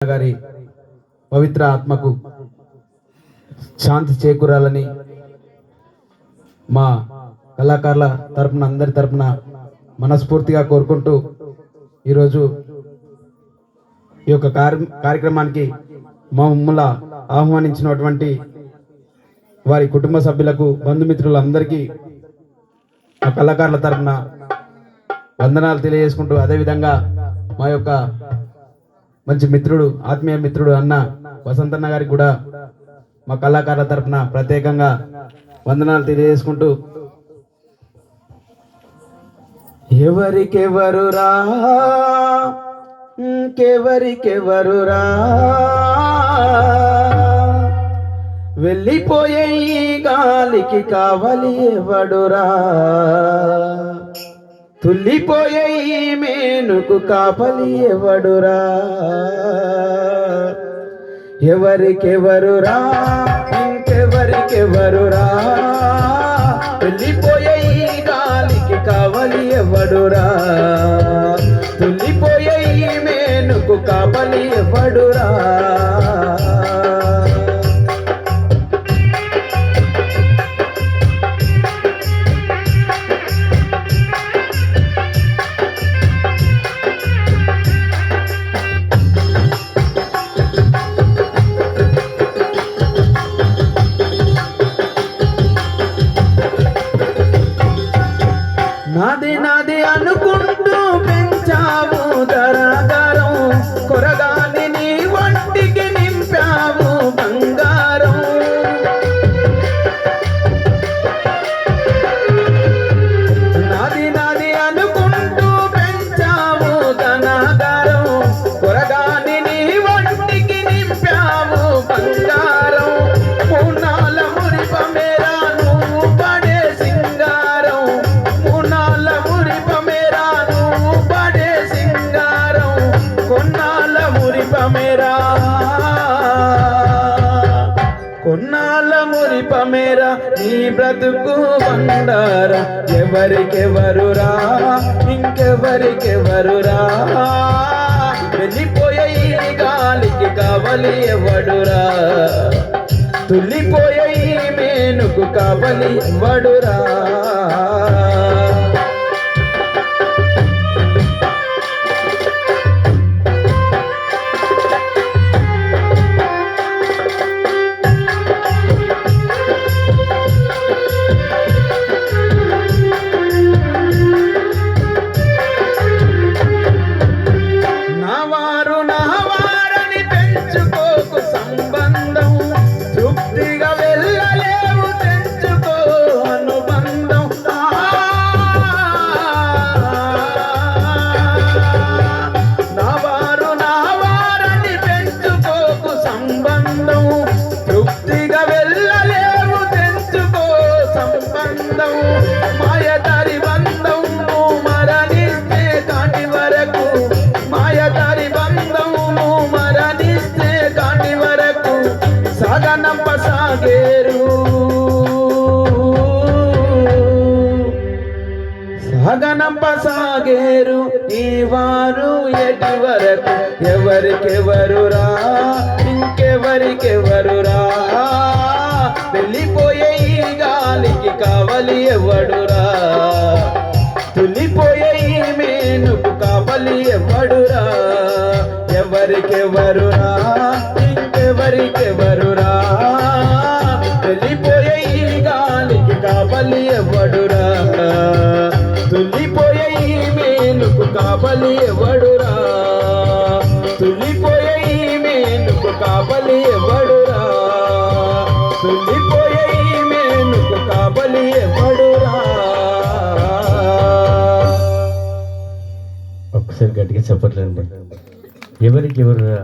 గారి పవిత్ర ఆత్మకు శాంతి చేకూరాలని మా కళాకారుల తరపున అందరి తరపున మనస్ఫూర్తిగా కోరుకుంటూ ఈరోజు ఈ యొక్క కార్యక్రమానికి మమ్మల్ని ఆహ్వానించినటువంటి వారి కుటుంబ సభ్యులకు బంధుమిత్రులందరికీ మా కళాకారుల తరపున వందనాలు తెలియజేసుకుంటూ, అదేవిధంగా మా యొక్క మంచి మిత్రుడు, ఆత్మీయ మిత్రుడు అన్న వసంతన్న గారికి కూడా మా కళాకారుల తరపున ప్రత్యేకంగా వందనాలు తెలియజేసుకుంటూ, ఎవరికెవరురా ఇంకెవరికెవరురా వెళ్ళిపోయే ఈ గాలికి కావలి ఎవడురా, తుల్లిపోయే ఈ మేనుకు కాపలి ఎవడురా, ఎవరికెవరురా ఇంకెవరికెవరురా వెళ్ళిపోయే ఈ గాలికి కావలి ఎవడురా, తుల్లిపోయే ఈ మేనుకు కాపలి ఎవడురా. నాది నాది అనుకుంటూ పెంచావు దరదరం, కొరగాని నీ వంటికి నింపావు బంగారం. నాది నాది అనుకుంటూ పెంచావు ధనగరం, కొరగాని నీ వంటికి నింపావు బంగారం. పూర్ణాల మురిప మేరా నువ్వు పడే సింగారం, కొన్నాళ్ళ మురిప మేరా నీ బ్రతుకు బండారా. ఎవరికెవరురా ఇంకెవరికెవరురా వెళ్ళిపోయే ఈ గాలికి కావలి ఎవడురా, తుల్లిపోయే ఈ మేనుకు కావలి ఎవడురా. మాయదారి బంధం మరణిస్తే కాటి వరకు, మాయదారి బంధం మరణిస్తే కాటి వరకు సాగనంప సాగేరు, సాగనంప సాగేరు ఈ వారు ఎటి వరకు. ఎవరికెవరురా ఇంకెవరికెవరురా వెళ్ళిపోయే ఈ గాలికి కావలి ఎవడురా, తుల్లిపోయే ఈ మేనుకు కావలి ఎవడురా. ఎవరికెవరురా ఇంకెవరికెవరురా వెళ్ళిపోయే ఈ గాలికి కావలి ఎవడురా, తుల్లిపోయే ఈ మేనుకు కావలి ఎవడురా, తుల్లిపోయే ఈ మేనుకు కావలి ఎవడురా, తుల్లిపోయే ఈ మేనుకు కావలి ఎవడురా. ఒకసారి గట్టిగా చెప్పట్లండి. ఎవరికి ఎవరురా